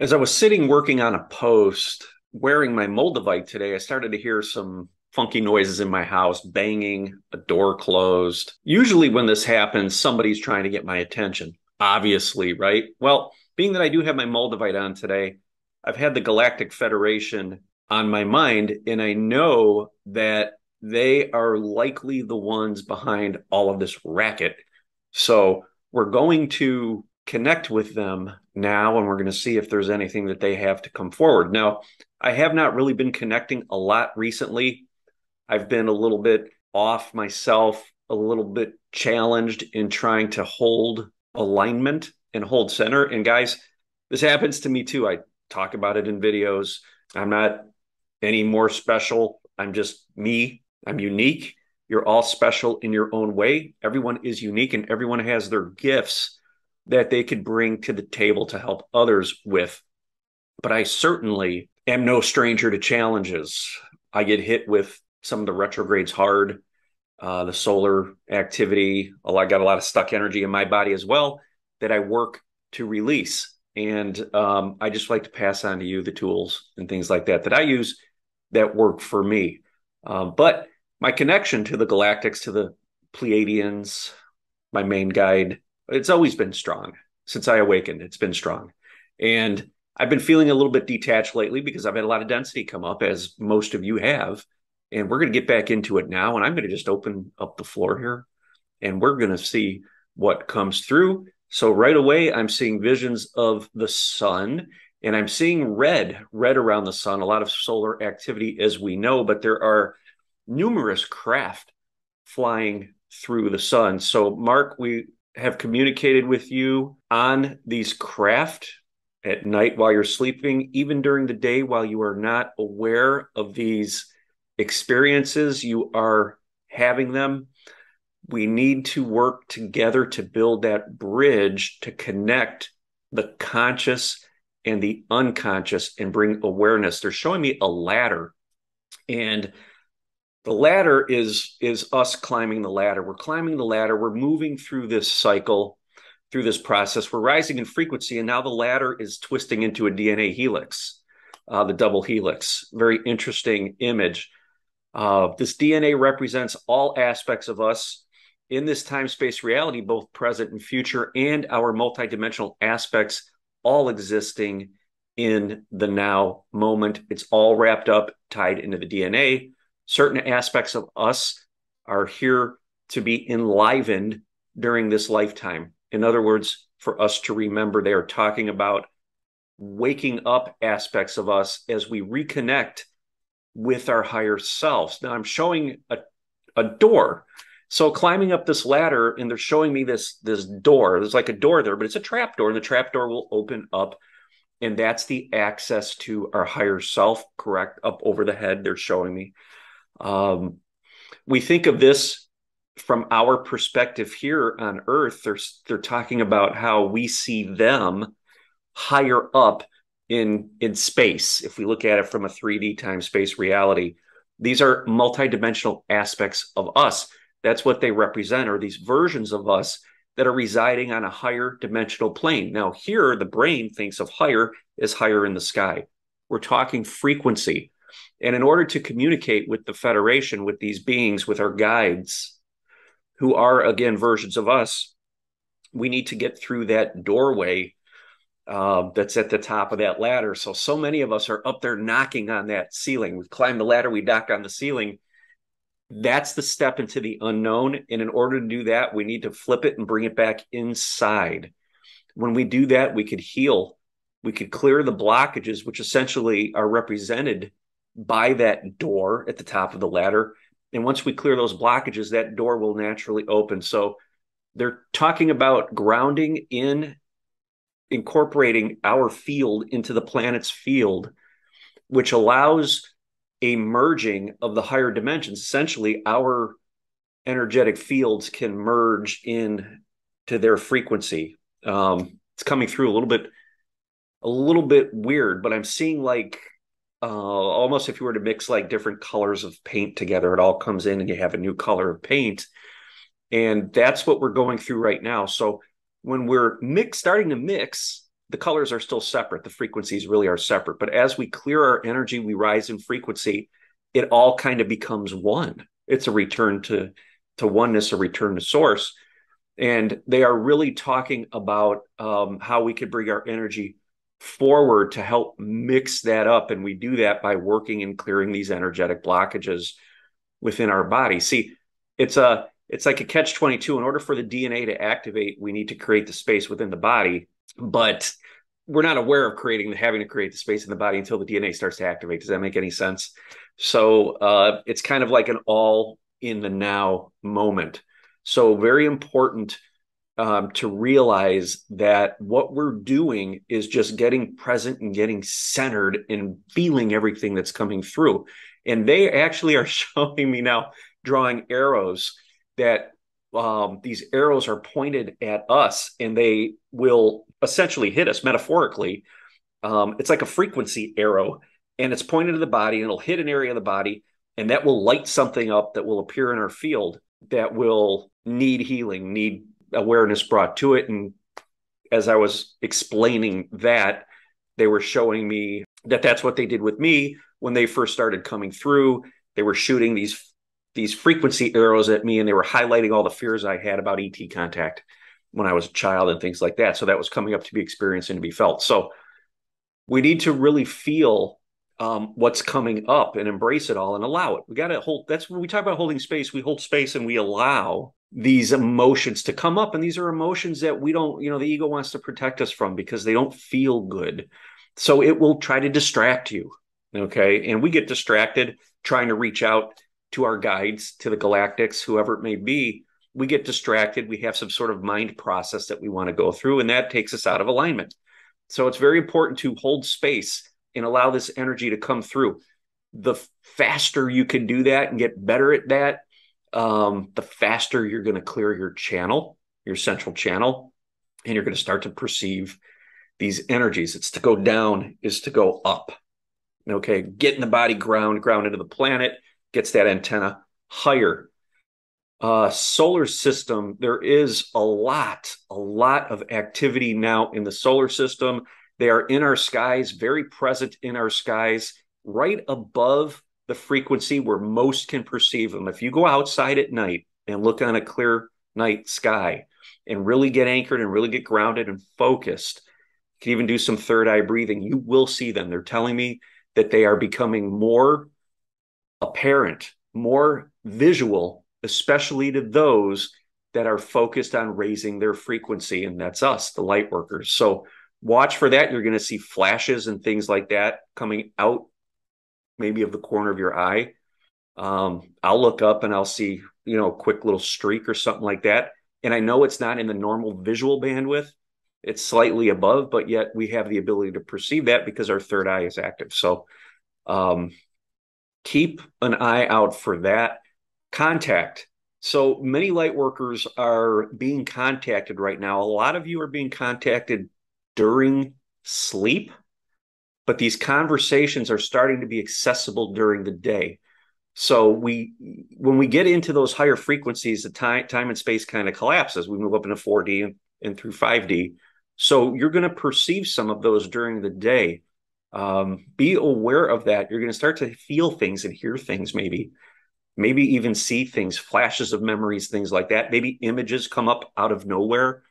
As I was sitting working on a post wearing my Moldavite today, I started to hear some funky noises in my house, banging, a door closed. Usually, when this happens, somebody's trying to get my attention, obviously, right? Well, being that I do have my Moldavite on today, I've had the Galactic Federation on my mind, and I know that they are likely the ones behind all of this racket. So we're going to connect with them now, and we're going to see if there's anything that they have to come forward. Now, I have not really been connecting a lot recently. I've been a little bit off myself, a little bit challenged in trying to hold alignment and hold center. And guys, this happens to me too. I talk about it in videos. I'm not any more special. I'm just me. I'm unique. You're all special in your own way. Everyone is unique and everyone has their gifts that they could bring to the table to help others with. But I certainly am no stranger to challenges. I get hit with some of the retrogrades hard, the solar activity. I got a lot of stuck energy in my body as well that I work to release. And I just like to pass on to you the tools and things like that that I use that work for me. But my connection to the Galactics, to the Pleiadians, my main guide, it's always been strong. Since I awakened, it's been strong. And I've been feeling a little bit detached lately because I've had a lot of density come up, as most of you have. And we're going to get back into it now. And I'm going to just open up the floor here and we're going to see what comes through. So right away, I'm seeing visions of the sun, and I'm seeing red around the sun, a lot of solar activity, as we know, but there are numerous craft flying through the sun. So Marc, we have communicated with you on these craft at night while you're sleeping, even during the day while you are not aware of these experiences, you are having them. We need to work together to build that bridge to connect the conscious and the unconscious and bring awareness. They're showing me a ladder, and the ladder is us climbing the ladder. We're climbing the ladder. We're moving through this cycle, through this process. We're rising in frequency, and now the ladder is twisting into a DNA helix, the double helix. Very interesting image. This DNA represents all aspects of us in this time-space reality, both present and future, and our multidimensional aspects all existing in the now moment. It's all wrapped up, tied into the DNA. Certain aspects of us are here to be enlivened during this lifetime. In other words, for us to remember, they are talking about waking up aspects of us as we reconnect with our higher selves. Now I'm showing a door. So climbing up this ladder, and they're showing me this door. There's like a door there, but it's a trap door, and the trap door will open up, and that's the access to our higher self, correct? Up over the head, they're showing me. We think of this from our perspective here on Earth. They're talking about how we see them higher up in space. If we look at it from a 3D time space reality, these are multidimensional aspects of us. That's what they represent, are these versions of us that are residing on a higher dimensional plane. Now here, the brain thinks of higher as higher in the sky. We're talking frequency. And in order to communicate with the Federation, with these beings, with our guides, who are, again, versions of us, we need to get through that doorway that's at the top of that ladder. So many of us are up there knocking on that ceiling. We climb the ladder, we knock on the ceiling. That's the step into the unknown. And in order to do that, we need to flip it and bring it back inside. When we do that, we could heal. We could clear the blockages, which essentially are represented by that door at the top of the ladder. And once we clear those blockages, that door will naturally open. So they're talking about grounding in, incorporating our field into the planet's field, which allows a merging of the higher dimensions. Essentially, our energetic fields can merge in to their frequency. It's coming through a little bit weird, but I'm seeing like almost if you were to mix like different colors of paint together, it all comes in and you have a new color of paint. And that's what we're going through right now. So when we're starting to mix the colors are still separate. The frequencies really are separate. But as we clear our energy, we rise in frequency, it all kind of becomes one. It's a return to oneness, a return to source. And they are really talking about how we could bring our energy forward to help mix that up. And we do that by working and clearing these energetic blockages within our body. See, it's like a catch-22. In order for the DNA to activate, we need to create the space within the body, but we're not aware of having to create the space in the body until the DNA starts to activate. Does that make any sense? So it's kind of like an all in the now moment. So very important to realize that what we're doing is just getting present and getting centered and feeling everything that's coming through. And they actually are showing me now drawing arrows that these arrows are pointed at us, and they will essentially hit us metaphorically. It's like a frequency arrow, and it's pointed to the body, and it'll hit an area of the body, and that will light something up that will appear in our field that will need healing, need awareness brought to it. And as I was explaining that, they were showing me that that's what they did with me when they first started coming through. They were shooting these frequency arrows at me, and they were highlighting all the fears I had about ET contact when I was a child and things like that. So that was coming up to be experienced and to be felt. So we need to really feel what's coming up and embrace it all and allow it. We got to hold. That's when we talk about holding space. We hold space and we allow these emotions to come up. And these are emotions that we don't, the ego wants to protect us from because they don't feel good. So it will try to distract you. Okay. And we get distracted trying to reach out to our guides, to the galactics, whoever it may be. We get distracted. We have some sort of mind process that we want to go through, and that takes us out of alignment. So it's very important to hold space and allow this energy to come through. The faster you can do that and get better at that, the faster you're going to clear your channel, your central channel, and you're going to start to perceive these energies. It's to go down is to go up. Okay, get in the body, ground into the planet, gets that antenna higher. Solar system, there is a lot of activity now in the solar system. They are in our skies, very present in our skies, right above the frequency where most can perceive them. If you go outside at night and look on a clear night sky and really get anchored and really get grounded and focused, you can even do some third eye breathing, you will see them. They're telling me that they are becoming more apparent, more visual, especially to those that are focused on raising their frequency. And that's us, the light workers. So watch for that. You're going to see flashes and things like that coming out maybe of the corner of your eye. I'll look up and I'll see, a quick little streak or something like that. And I know it's not in the normal visual bandwidth. It's slightly above, but yet we have the ability to perceive that because our third eye is active. So keep an eye out for that. Contact. So many light workers are being contacted right now. A lot of you are being contacted during sleep, but these conversations are starting to be accessible during the day. So when we get into those higher frequencies, the time and space kind of collapses. We move up into 4D and through 5D. So you're going to perceive some of those during the day. Be aware of that. You're going to start to feel things and hear things, maybe even see things, flashes of memories, things like that. Maybe images come up out of nowhere.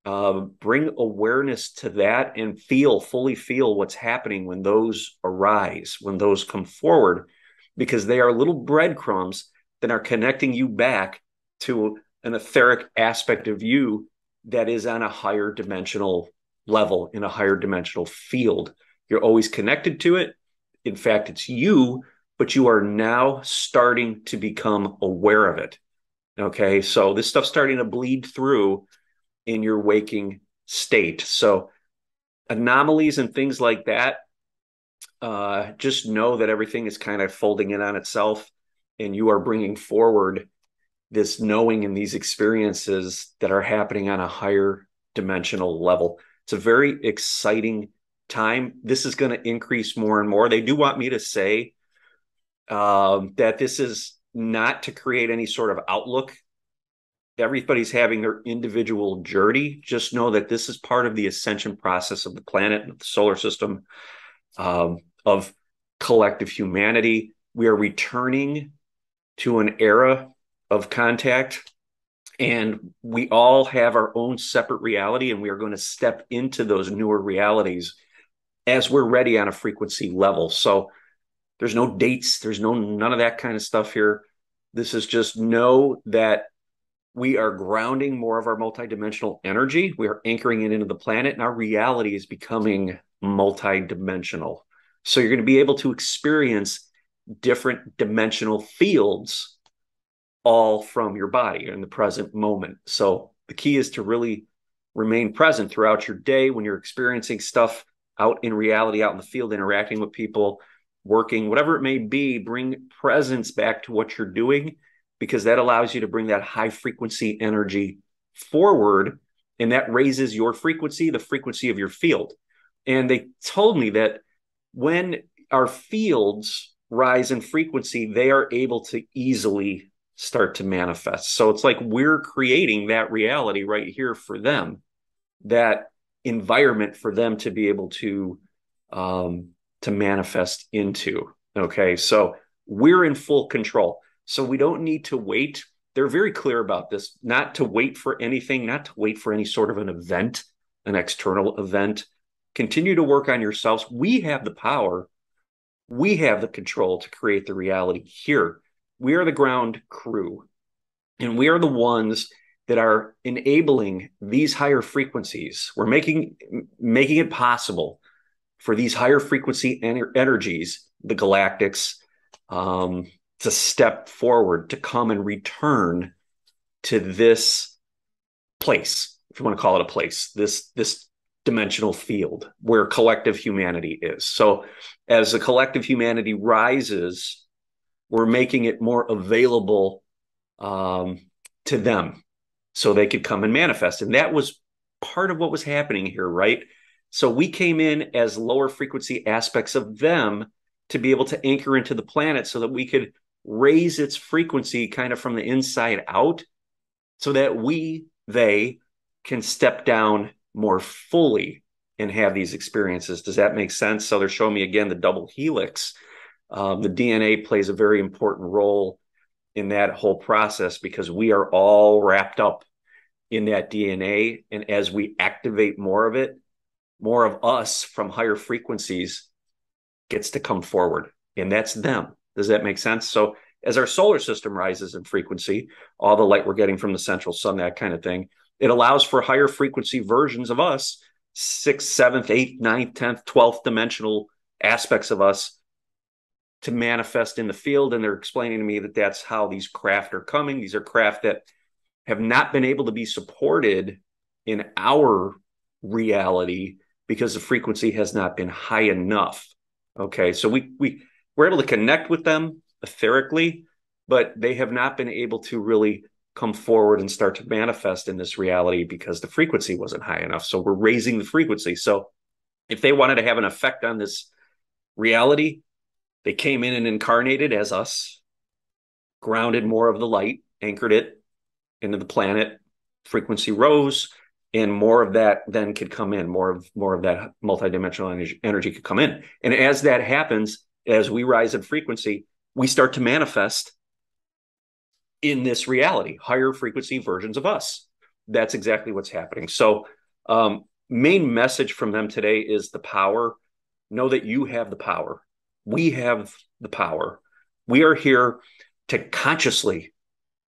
Bring awareness to that and fully feel what's happening when those arise, when those come forward, because they are little breadcrumbs that are connecting you back to an etheric aspect of you that is on a higher dimensional level, in a higher dimensional field. You're always connected to it. In fact, it's you, but you are now starting to become aware of it. Okay, so this stuff's starting to bleed through in your waking state. So anomalies and things like that, just know that everything is kind of folding in on itself, and you are bringing forward this knowing and these experiences that are happening on a higher dimensional level. It's a very exciting time. This is going to increase more and more. They do want me to say that this is not to create any sort of outlook everybody's having their individual journey. Just know that this is part of the ascension process of the planet and the solar system, of collective humanity. We are returning to an era of contact, and we all have our own separate reality, and we are going to step into those newer realities as we're ready on a frequency level. So there's no dates, there's none of that kind of stuff here. This is just know that we are grounding more of our multidimensional energy. We are anchoring it into the planet, and our reality is becoming multidimensional. So you're going to be able to experience different dimensional fields all from your body in the present moment. So the key is to really remain present throughout your day when you're experiencing stuff out in reality, out in the field, interacting with people, working, whatever it may be. Bring presence back to what you're doing, because that allows you to bring that high frequency energy forward, and that raises your frequency, the frequency of your field. And they told me that when our fields rise in frequency, they are able to easily start to manifest. So it's like we're creating that reality right here for them, that environment for them to be able to manifest into. Okay, so we're in full control. So we don't need to wait. They're very clear about this, not to wait for anything, not to wait for any sort of an event, an external event. Continue to work on yourselves. We have the power. We have the control to create the reality here. We are the ground crew, and we are the ones that are enabling these higher frequencies. We're making it possible for these higher frequency energies, the galactics, to step forward, to come and return to this place, if you want to call it a place, this dimensional field where collective humanity is. So as the collective humanity rises, we're making it more available to them so they could come and manifest. And that was part of what was happening here, right? So we came in as lower frequency aspects of them to be able to anchor into the planet so that we could raise its frequency kind of from the inside out, so that they can step down more fully and have these experiences. Does that make sense? So they're showing me again the double helix. The DNA plays a very important role in that whole process, because we are all wrapped up in that DNA. And as we activate more of it, more of us from higher frequencies gets to come forward, and that's them. Does that make sense? So as our solar system rises in frequency, all the light we're getting from the central sun, that kind of thing, it allows for higher frequency versions of us, 6th, 7th, 8th, 9th, 10th, 12th dimensional aspects of us to manifest in the field. And they're explaining to me that that's how these craft are coming. These are craft that have not been able to be supported in our reality because the frequency has not been high enough. Okay, so we're able to connect with them etherically, but they have not been able to really come forward and start to manifest in this reality because the frequency wasn't high enough. So we're raising the frequency. So if they wanted to have an effect on this reality, they came in and incarnated as us, grounded more of the light, anchored it into the planet, frequency rose, and more of that then could come in, more of that multidimensional energy could come in. And as that happens, as we rise in frequency, we start to manifest in this reality, higher frequency versions of us. That's exactly what's happening. So main message from them today is the power. Know that you have the power. We have the power. We are here to consciously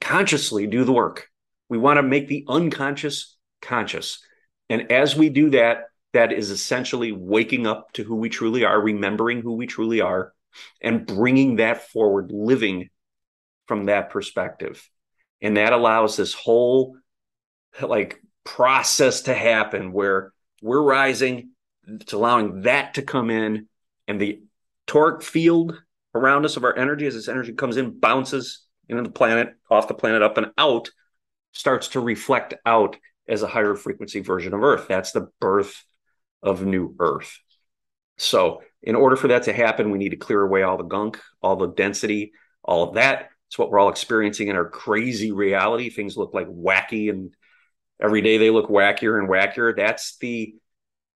do the work. We want to make the unconscious conscious. And as we do that, that is essentially waking up to who we truly are, remembering who we truly are, and bringing that forward, living from that perspective. And that allows this whole process to happen where we're rising. It's allowing that to come in, and the toric field around us of our energy, as this energy comes in, bounces into the planet, off the planet, up and out, starts to reflect out as a higher frequency version of Earth. That's the birth of new Earth. So in order for that to happen, we need to clear away all the gunk, all the density, all of that, It's what we're all experiencing in our crazy reality. Things look like wacky, and every day they look wackier and wackier. That's the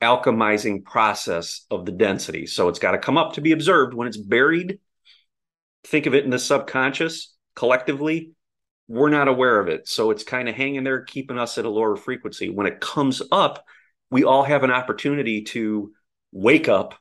alchemizing process of the density. So it's got to come up to be observed. When it's buried, think of it in the subconscious collectively. We're not aware of it. So it's kind of hanging there, keeping us at a lower frequency. When it comes up, we all have an opportunity to wake up,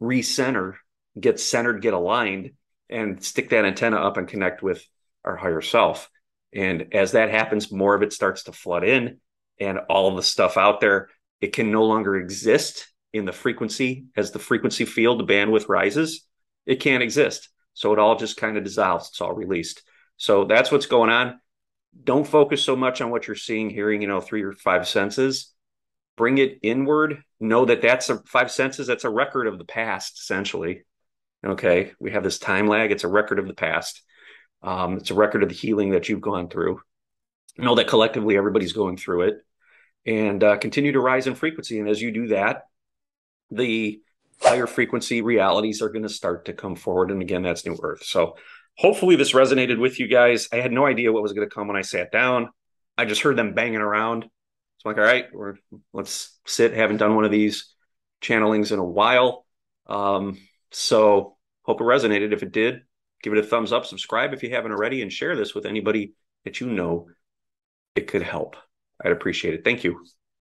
recenter, get centered, get aligned, and stick that antenna up and connect with our higher self. And as that happens, more of it starts to flood in, and all of the stuff out there, it can no longer exist in the frequency. As the frequency field, the bandwidth rises, it can't exist. So it all just kind of dissolves. It's all released. So that's what's going on. Don't focus so much on what you're seeing, hearing, 3 or 5 senses. Bring it inward. Know that that's 5 senses. That's a record of the past, essentially. Okay. We have this time lag. It's a record of the past. It's a record of the healing that you've gone through. Know that collectively everybody's going through it, and continue to rise in frequency. And as you do that, the higher frequency realities are going to start to come forward. And again, that's New Earth. So hopefully this resonated with you guys. I had no idea what was going to come when I sat down. I just heard them banging around. So I'm like, all right, let's sit. Haven't done one of these channelings in a while. So hope it resonated. If it did, give it a thumbs up, subscribe if you haven't already, and share this with anybody that you know it could help. I'd appreciate it. Thank you.